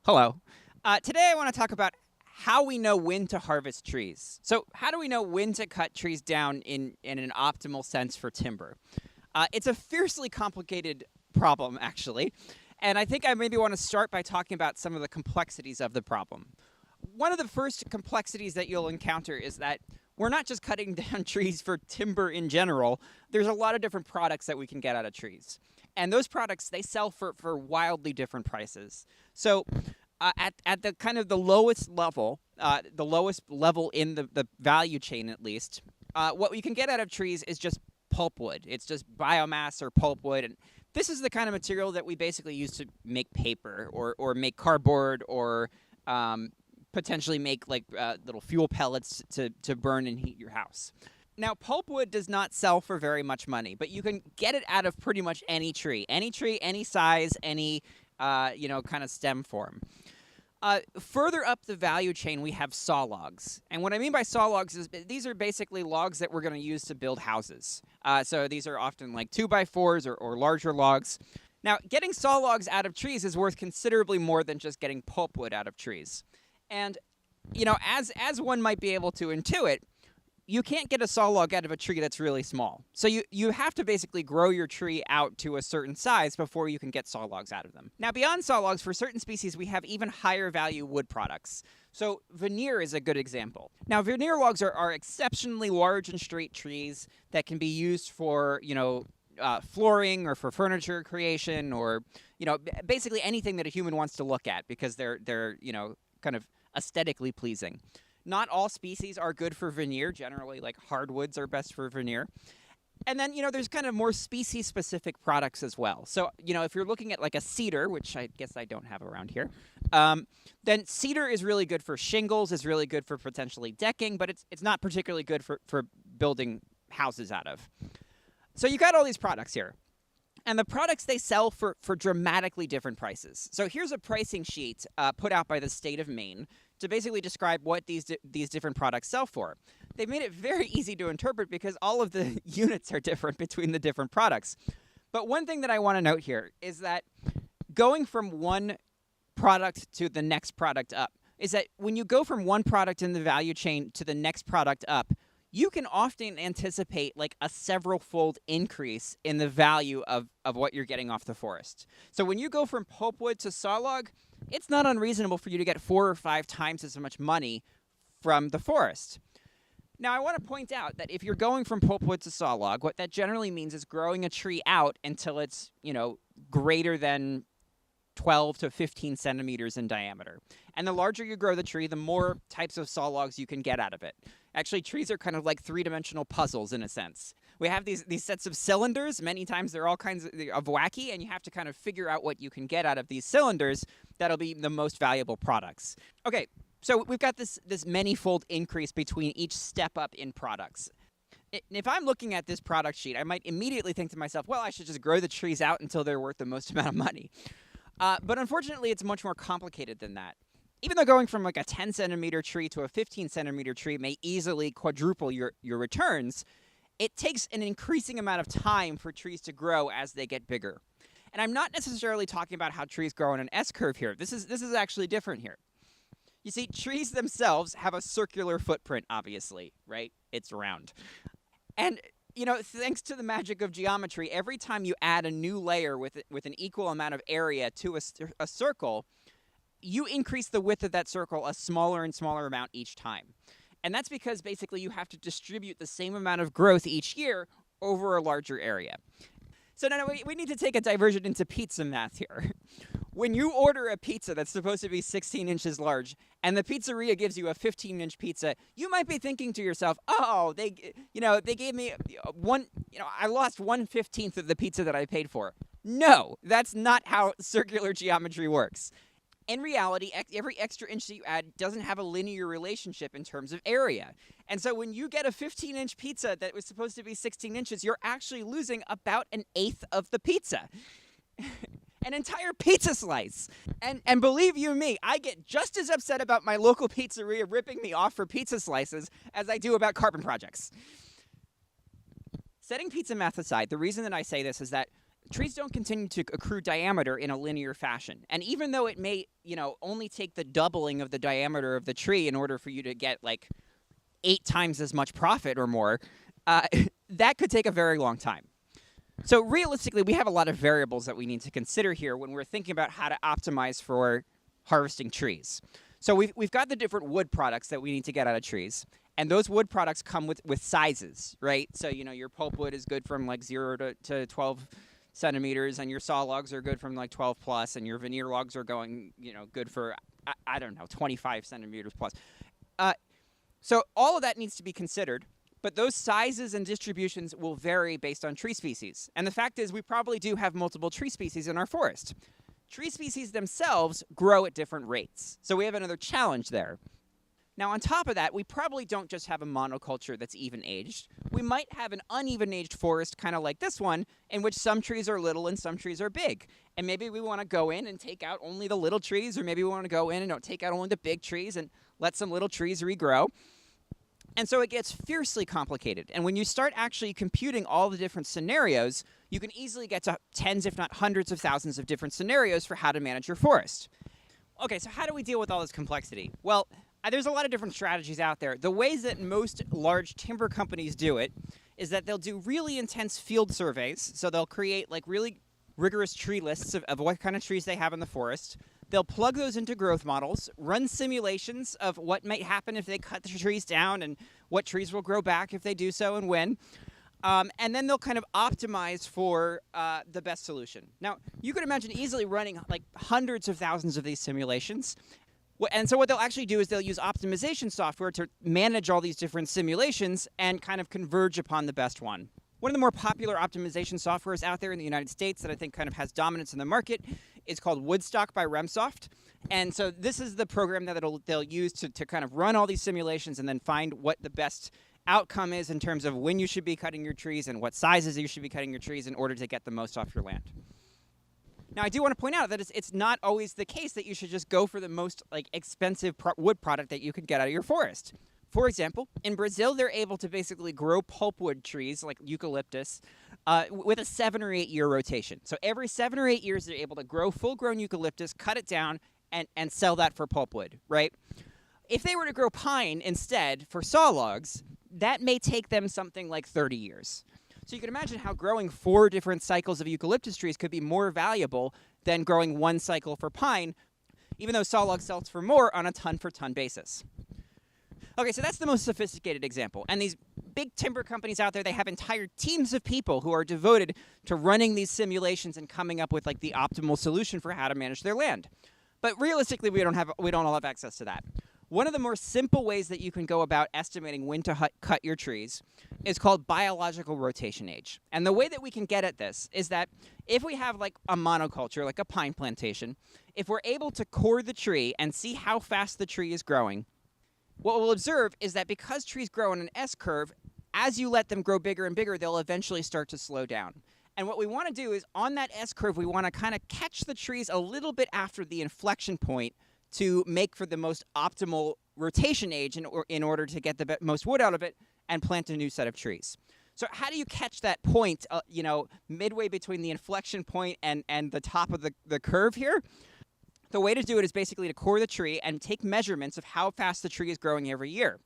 Hello. Today I want to talk about how we know when to harvest trees. So, how do we know when to cut trees down in an optimal sense for timber? It's a fiercely complicated problem, actually. And I think I maybe want to start by talking about some of the complexities of the problem. One of the first complexities that you'll encounter is that we're not just cutting down trees for timber in general. There's a lot of different products that we can get out of trees. And those products, they sell for wildly different prices. So at the kind of the lowest level in the value chain, at least, what we can get out of trees is just pulpwood. It's just biomass or pulpwood. And this is the kind of material that we basically use to make paper or make cardboard or potentially make like little fuel pellets to burn and heat your house. Now, pulpwood does not sell for very much money, but you can get it out of pretty much any tree, any size, any kind of stem form. Further up the value chain, we have saw logs. And what I mean by saw logs is these are basically logs that we're going to use to build houses. So these are often like 2x4s or larger logs. Now, getting saw logs out of trees is worth considerably more than just getting pulpwood out of trees. And, as one might be able to intuit, you can't get a saw log out of a tree that's really small. So you have to basically grow your tree out to a certain size before you can get saw logs out of them. Now, beyond saw logs, for certain species, we have even higher value wood products. So veneer is a good example. Now, veneer logs are exceptionally large and straight trees that can be used for, flooring or for furniture creation or, basically anything that a human wants to look at because they're kind of aesthetically pleasing. Not all species are good for veneer. Generally, like hardwoods are best for veneer. And then, there's kind of more species-specific products as well. So, if you're looking at like a cedar, which I guess I don't have around here, then cedar is really good for shingles, is really good for potentially decking, but it's not particularly good for building houses out of. So you got all these products here. And the products, they sell for dramatically different prices. So here's a pricing sheet put out by the state of Maine to basically describe what these different products sell for. They've made it very easy to interpret because all of the units are different between the different products. But one thing that I want to note here is that going from one product to the next product up is that when you go from one product in the value chain to the next product up, you can often anticipate like a several-fold increase in the value of what you're getting off the forest. So when you go from pulpwood to sawlog, it's not unreasonable for you to get 4 or 5 times as much money from the forest. Now, I want to point out that if you're going from pulpwood to sawlog, what that generally means is growing a tree out until it's, greater than 12 to 15 centimeters in diameter. And the larger you grow the tree, the more types of saw logs you can get out of it. Actually, trees are kind of like three-dimensional puzzles in a sense. We have these sets of cylinders. Many times they're all kinds of wacky, and you have to kind of figure out what you can get out of these cylinders that'll be the most valuable products. Okay, so we've got this many-fold increase between each step up in products. If I'm looking at this product sheet, I might immediately think to myself, well, I should just grow the trees out until they're worth the most amount of money. But unfortunately, it's much more complicated than that. Even though going from like a 10-centimeter tree to a 15-centimeter tree may easily quadruple your returns, it takes an increasing amount of time for trees to grow as they get bigger. And I'm not necessarily talking about how trees grow in an S-curve here. This is actually different here. You see, trees themselves have a circular footprint, obviously, right? It's round. And thanks to the magic of geometry, every time you add a new layer with an equal amount of area to a circle, you increase the width of that circle a smaller and smaller amount each time. And that's because basically you have to distribute the same amount of growth each year over a larger area. So now we need to take a diversion into pizza math here. When you order a pizza that's supposed to be 16 inches large and the pizzeria gives you a 15-inch pizza, you might be thinking to yourself, oh, they gave me I lost 1/15 of the pizza that I paid for. No, that's not how circular geometry works. In reality, every extra inch that you add doesn't have a linear relationship in terms of area. And so when you get a 15-inch pizza that was supposed to be 16 inches, you're actually losing about 1/8 of the pizza. An entire pizza slice. And believe you me, I get just as upset about my local pizzeria ripping me off for pizza slices as I do about carbon projects. Setting pizza math aside, the reason that I say this is that trees don't continue to accrue diameter in a linear fashion. And even though it may, only take the doubling of the diameter of the tree in order for you to get like 8 times as much profit or more, that could take a very long time. So realistically, we have a lot of variables that we need to consider here when we're thinking about how to optimize for harvesting trees. So we've got the different wood products that we need to get out of trees. And those wood products come with sizes, right? So, your pulpwood is good from like 0 to 12 centimeters, and your saw logs are good from like 12 plus, and your veneer logs are going, good for, I don't know, 25 centimeters plus. So all of that needs to be considered, but those sizes and distributions will vary based on tree species. And the fact is, we probably do have multiple tree species in our forest. Tree species themselves grow at different rates. So we have another challenge there. Now, on top of that, we probably don't just have a monoculture that's even-aged. We might have an uneven-aged forest, kind of like this one, in which some trees are little and some trees are big. And maybe we want to go in and take out only the little trees, or maybe we want to go in and take out only the big trees and let some little trees regrow. And so it gets fiercely complicated. And when you start actually computing all the different scenarios, you can easily get to tens, if not hundreds of thousands of different scenarios for how to manage your forest. Okay, so how do we deal with all this complexity? Well, there's a lot of different strategies out there. The ways that most large timber companies do it is that they'll do really intense field surveys. So they'll create like really rigorous tree lists of what kind of trees they have in the forest. They'll plug those into growth models, run simulations of what might happen if they cut the trees down and what trees will grow back if they do so and when. And then they'll kind of optimize for the best solution. Now, you could imagine easily running like hundreds of thousands of these simulations. And so what they'll actually do is they'll use optimization software to manage all these different simulations and kind of converge upon the best one. One of the more popular optimization softwares out there in the United States that I think kind of has dominance in the market is called Woodstock by Remsoft. And so this is the program that they'll use to kind of run all these simulations and then find what the best outcome is in terms of when you should be cutting your trees and what sizes you should be cutting your trees in order to get the most off your land. Now, I do want to point out that it's not always the case that you should just go for the most expensive wood product that you could get out of your forest. For example, in Brazil, they're able to basically grow pulpwood trees like eucalyptus with a 7 or 8 year rotation. So every 7 or 8 years, they're able to grow full-grown eucalyptus, cut it down, and sell that for pulpwood, right? If they were to grow pine instead for saw logs, that may take them something like 30 years. So you can imagine how growing 4 different cycles of eucalyptus trees could be more valuable than growing 1 cycle for pine, even though saw log sells for more on a ton-for-ton basis. Okay, so that's the most sophisticated example. And these big timber companies out there, they have entire teams of people who are devoted to running these simulations and coming up with the optimal solution for how to manage their land. But realistically, we don't all have access to that. One of the more simple ways that you can go about estimating when to cut your trees is called biological rotation age. And the way that we can get at this is that if we have a monoculture, like a pine plantation, if we're able to core the tree and see how fast the tree is growing, what we'll observe is that because trees grow in an S-curve, as you let them grow bigger and bigger, they'll eventually start to slow down. And what we want to do is on that S-curve, we want to kind of catch the trees a little bit after the inflection point to make for the most optimal rotation age in order to get the most wood out of it and plant a new set of trees. So how do you catch that point, midway between the inflection point and the top of the curve here? The way to do it is basically to core the tree and take measurements of how fast the tree is growing every year.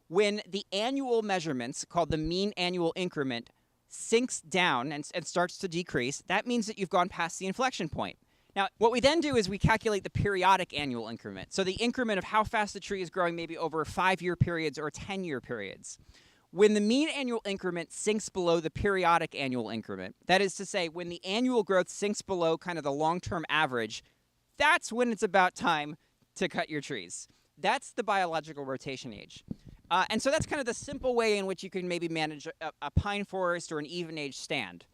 When the annual measurements, called the mean annual increment, sinks down and starts to decrease, that means that you've gone past the inflection point. Now, what we then do is we calculate the periodic annual increment. So the increment of how fast the tree is growing maybe over 5-year periods or 10-year periods. When the mean annual increment sinks below the periodic annual increment, that is to say, when the annual growth sinks below kind of the long-term average, that's when it's about time to cut your trees. That's the biological rotation age. And so that's kind of the simple way in which you can maybe manage a pine forest or an even-aged stand.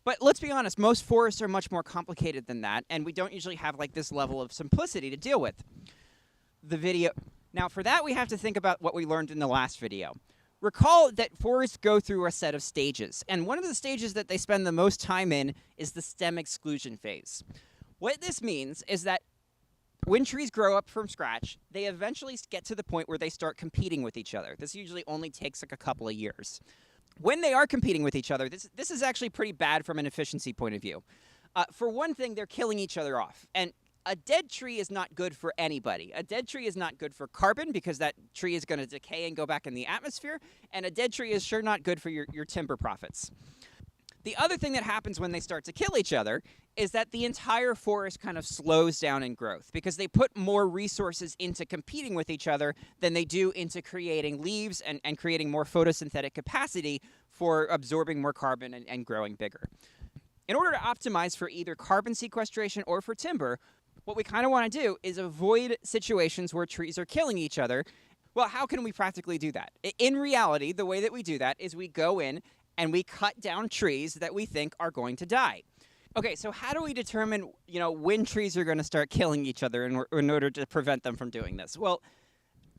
But let's be honest, most forests are much more complicated than that, and we don't usually have this level of simplicity to deal with. Now, for that, we have to think about what we learned in the last video. Recall that forests go through a set of stages, and one of the stages that they spend the most time in is the stem exclusion phase. What this means is that when trees grow up from scratch, they eventually get to the point where they start competing with each other. This usually only takes a couple of years. When they are competing with each other, this is actually pretty bad from an efficiency point of view. For one thing, they're killing each other off. And a dead tree is not good for anybody. A dead tree is not good for carbon because that tree is going to decay and go back in the atmosphere. And a dead tree is sure not good for your timber profits. The other thing that happens when they start to kill each other is that the entire forest kind of slows down in growth because they put more resources into competing with each other than they do into creating leaves and creating more photosynthetic capacity for absorbing more carbon and growing bigger. In order to optimize for either carbon sequestration or for timber, what we kind of want to do is avoid situations where trees are killing each other. Well, how can we practically do that? In reality, the way that we do that is we go in and we cut down trees that we think are going to die. Okay, so how do we determine, when trees are going to start killing each other in order to prevent them from doing this? Well,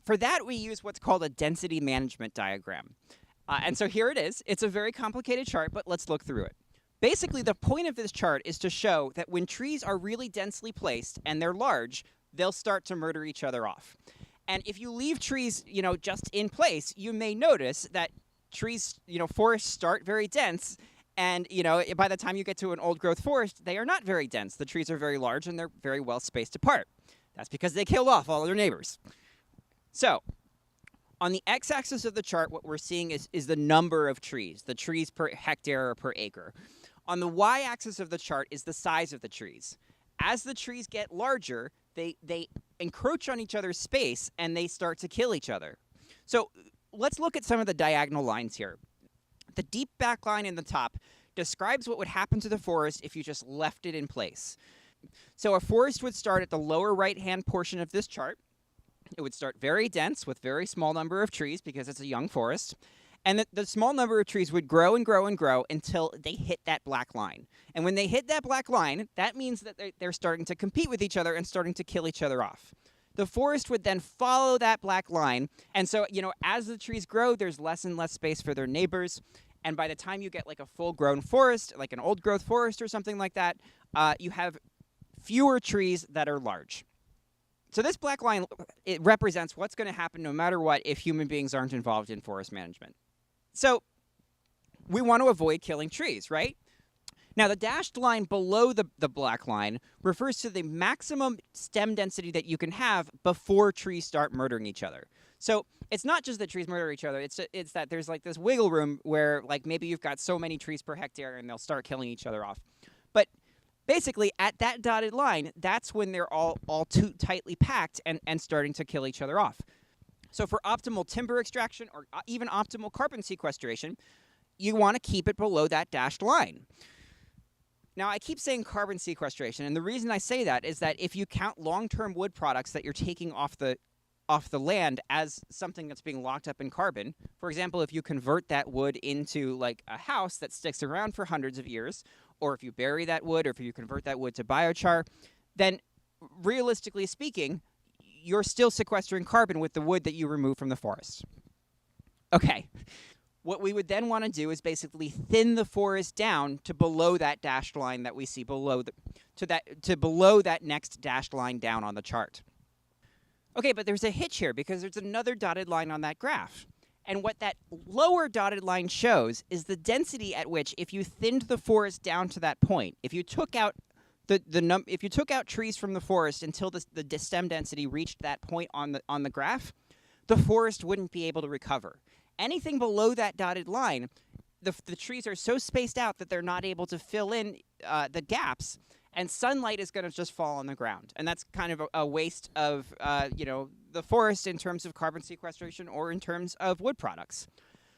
for that, we use what's called a density management diagram. And so here it is. It's a very complicated chart, but let's look through it. Basically, the point of this chart is to show that when trees are really densely placed and they're large, they'll start to murder each other off. And if you leave trees, just in place, you may notice that trees, forests start very dense, and, by the time you get to an old-growth forest, they are not very dense. The trees are very large, and they're very well spaced apart. That's because they killed off all their neighbors. So, on the x-axis of the chart, what we're seeing is the number of trees, the trees per hectare or per acre. On the y-axis of the chart is the size of the trees. As the trees get larger, they encroach on each other's space, and they start to kill each other. So, let's look at some of the diagonal lines here. The deep back line in the top describes what would happen to the forest if you just left it in place. So a forest would start at the lower right-hand portion of this chart. It would start very dense with very small number of trees because it's a young forest. And the small number of trees would grow and grow and grow until they hit that black line. And when they hit that black line, that means that they're starting to compete with each other and starting to kill each other off. The forest would then follow that black line. And so, as the trees grow, there's less and less space for their neighbors. And by the time you get like a full-grown forest, like an old-growth forest or something like that, you have fewer trees that are large. So this black line, it represents what's going to happen no matter what if human beings aren't involved in forest management. So we want to avoid killing trees, right? Now, the dashed line below the black line refers to the maximum stem density that you can have before trees start murdering each other. So it's not just that trees murder each other. It's that there's like this wiggle room where like maybe you've got so many trees per hectare and they'll start killing each other off. But basically, at that dotted line, that's when they're all too tightly packed and starting to kill each other off. So for optimal timber extraction or even optimal carbon sequestration, you want to keep it below that dashed line. Now, I keep saying carbon sequestration, and the reason I say that is that if you count long-term wood products that you're taking off the land as something that's being locked up in carbon, for example, if you convert that wood into like a house that sticks around for hundreds of years, or if you bury that wood, or if you convert that wood to biochar, then realistically speaking, you're still sequestering carbon with the wood that you remove from the forest. Okay. What we would then want to do is basically thin the forest down to below that dashed line that we see below below that next dashed line down on the chart. Okay, but there's a hitch here because there's another dotted line on that graph. And what that lower dotted line shows is the density at which, if you thinned the forest down to that point, if you took out if you took out trees from the forest until the stem density reached that point on the graph, the forest wouldn't be able to recover. Anything below that dotted line, the trees are so spaced out that they're not able to fill in the gaps, and sunlight is going to just fall on the ground. And that's kind of a waste of the forest in terms of carbon sequestration or in terms of wood products.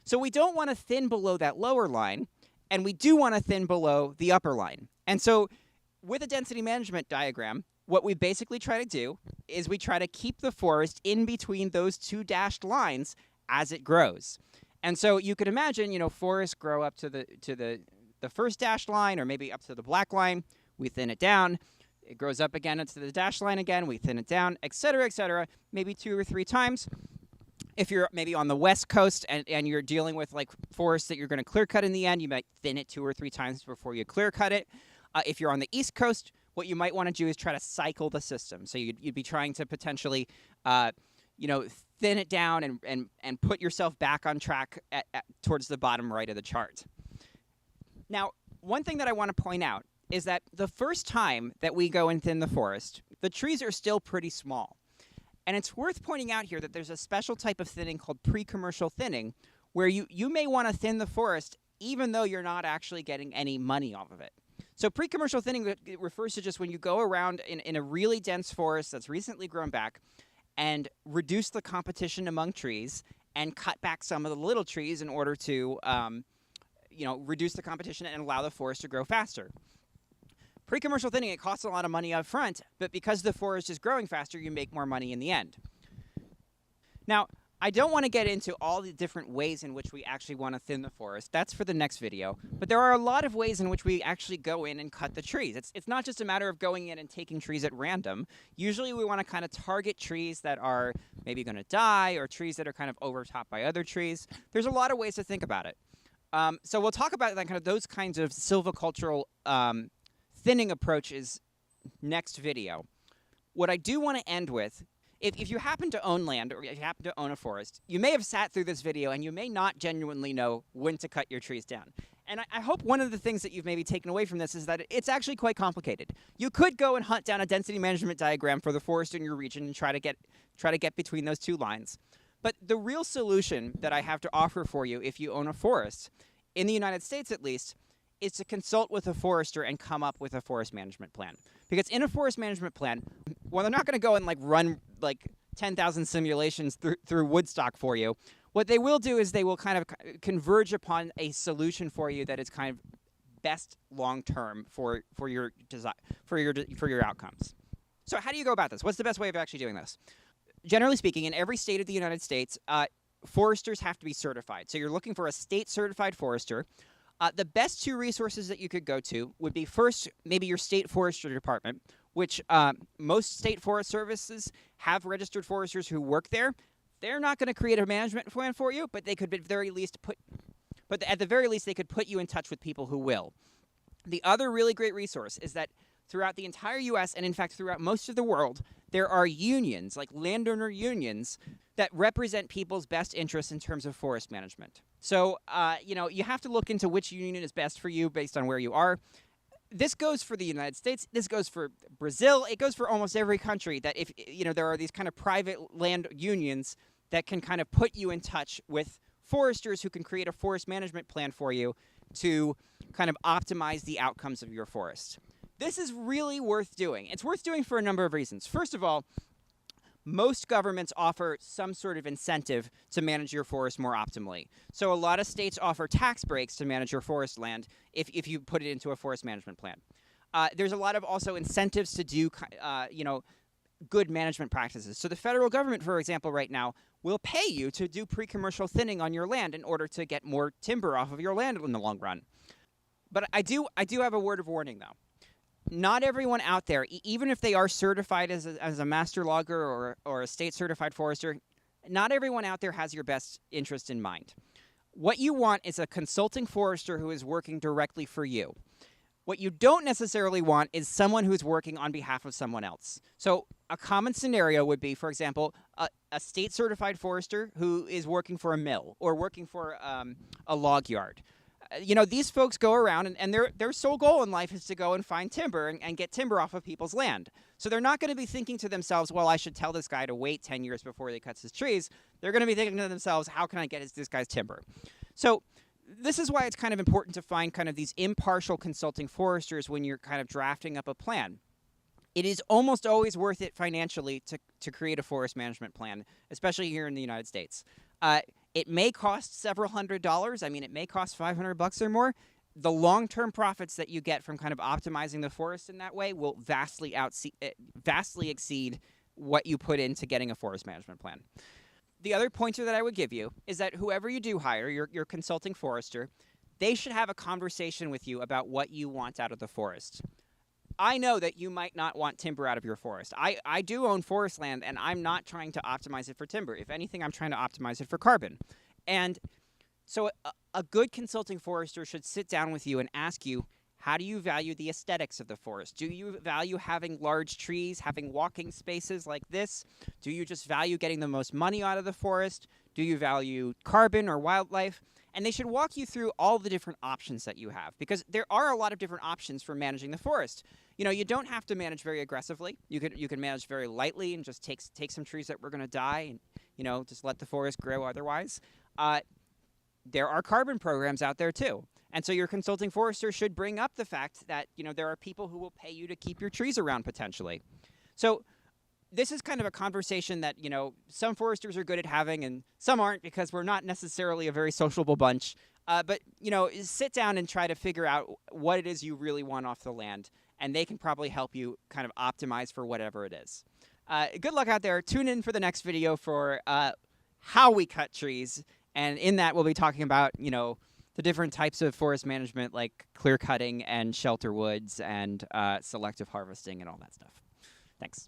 So we don't want to thin below that lower line, and we do want to thin below the upper line. And so with a density management diagram, what we basically try to do is we try to keep the forest in between those two dashed lines as it grows. And so you could imagine, forests grow up to the first dashed line or maybe up to the black line. We thin it down. It grows up again into the dashed line again. We thin it down, et cetera, maybe 2 or 3 times. If you're maybe on the West Coast and you're dealing with like forests that you're going to clear cut in the end, you might thin it 2 or 3 times before you clear cut it. If you're on the East Coast, what you might want to do is try to cycle the system. So you'd be trying to potentially thin it down and put yourself back on track towards the bottom right of the chart. Now, one thing that I want to point out is that the first time that we go and thin the forest, the trees are still pretty small. And it's worth pointing out here that there's a special type of thinning called pre-commercial thinning, where you may want to thin the forest even though you're not actually getting any money off of it. So pre-commercial thinning refers to just when you go around in a really dense forest that's recently grown back and reduce the competition among trees and cut back some of the little trees in order to reduce the competition and allow the forest to grow faster. Pre-commercial thinning, it costs a lot of money up front, but because the forest is growing faster, you make more money in the end. Now, I don't want to get into all the different ways in which we actually want to thin the forest. That's for the next video. But there are a lot of ways in which we actually go in and cut the trees. It's not just a matter of going in and taking trees at random. Usually we want to kind of target trees that are maybe going to die or trees that are kind of overtopped by other trees. There's a lot of ways to think about it. So we'll talk about those kinds of silvicultural thinning approaches next video. What I do want to end with, if you happen to own land or if you happen to own a forest, you may have sat through this video and you may not genuinely know when to cut your trees down. And I hope one of the things that you've maybe taken away from this is that it's actually quite complicated. You could go and hunt down a density management diagram for the forest in your region and try to get between those two lines. But the real solution that I have to offer for you if you own a forest, in the United States at least, is to consult with a forester and come up with a forest management plan. Because in a forest management plan, well, they're not going to go and run 10,000 simulations through Woodstock for you. What they will do is they will kind of converge upon a solution for you that is kind of best long term for your outcomes. So how do you go about this? What's the best way of actually doing this? Generally speaking, in every state of the United States, foresters have to be certified. So you're looking for a state certified forester. The best two resources that you could go to would be first, maybe your state forestry department, which most state forest services have registered foresters who work there. They're not going to create a management plan for you, but they could at the very least they could put you in touch with people who will. The other really great resource is that throughout the entire U.S. and in fact throughout most of the world, there are unions, like landowner unions, that represent people's best interests in terms of forest management. So, you have to look into which union is best for you based on where you are. This goes for the United States. This goes for Brazil. It goes for almost every country that if, there are these kind of private land unions that can kind of put you in touch with foresters who can create a forest management plan for you to kind of optimize the outcomes of your forest. This is really worth doing. It's worth doing for a number of reasons. First of all, most governments offer some sort of incentive to manage your forest more optimally. So a lot of states offer tax breaks to manage your forest land if you put it into a forest management plan. There's a lot of also incentives to do, good management practices. So the federal government, for example, right now, will pay you to do pre-commercial thinning on your land in order to get more timber off of your land in the long run. But I do have a word of warning, though. Not everyone out there, even if they are certified as a master logger or a state certified forester, not everyone out there has your best interest in mind. What you want is a consulting forester who is working directly for you. What you don't necessarily want is someone who's working on behalf of someone else. So a common scenario would be, for example, a state certified forester who is working for a mill or working for a log yard. These folks go around and their sole goal in life is to go and find timber and get timber off of people's land. So they're not going to be thinking to themselves, well, I should tell this guy to wait 10 years before he cuts his trees. They're going to be thinking to themselves, how can I get this guy's timber? So this is why it's kind of important to find kind of these impartial consulting foresters when you're kind of drafting up a plan. It is almost always worth it financially to create a forest management plan, especially here in the United States. It may cost several $100s. I mean, it may cost $500 or more. The long-term profits that you get from kind of optimizing the forest in that way will vastly exceed what you put into getting a forest management plan. The other pointer that I would give you is that whoever you do hire, your consulting forester, they should have a conversation with you about what you want out of the forest. I know that you might not want timber out of your forest. I do own forest land, and I'm not trying to optimize it for timber. If anything, I'm trying to optimize it for carbon. And so a good consulting forester should sit down with you and ask you, How do you value the aesthetics of the forest? Do you value having large trees, having walking spaces like this? Do you just value getting the most money out of the forest? Do you value carbon or wildlife? And they should walk you through all the different options that you have, because there are a lot of different options for managing the forest. You know, you don't have to manage very aggressively. You can manage very lightly and just take some trees that were going to die and, you know, just let the forest grow otherwise. There are carbon programs out there too. And so your consulting forester should bring up the fact that, you know, there are people who will pay you to keep your trees around potentially. So this is kind of a conversation that, you know, some foresters are good at having and some aren't, because we're not necessarily a very sociable bunch. But, you know, sit down and try to figure out what it is you really want off the land, and they can probably help you kind of optimize for whatever it is. Good luck out there. Tune in for the next video for how we cut trees. And in that, we'll be talking about, you know, the different types of forest management, like clear cutting and shelter woods and selective harvesting and all that stuff. Thanks.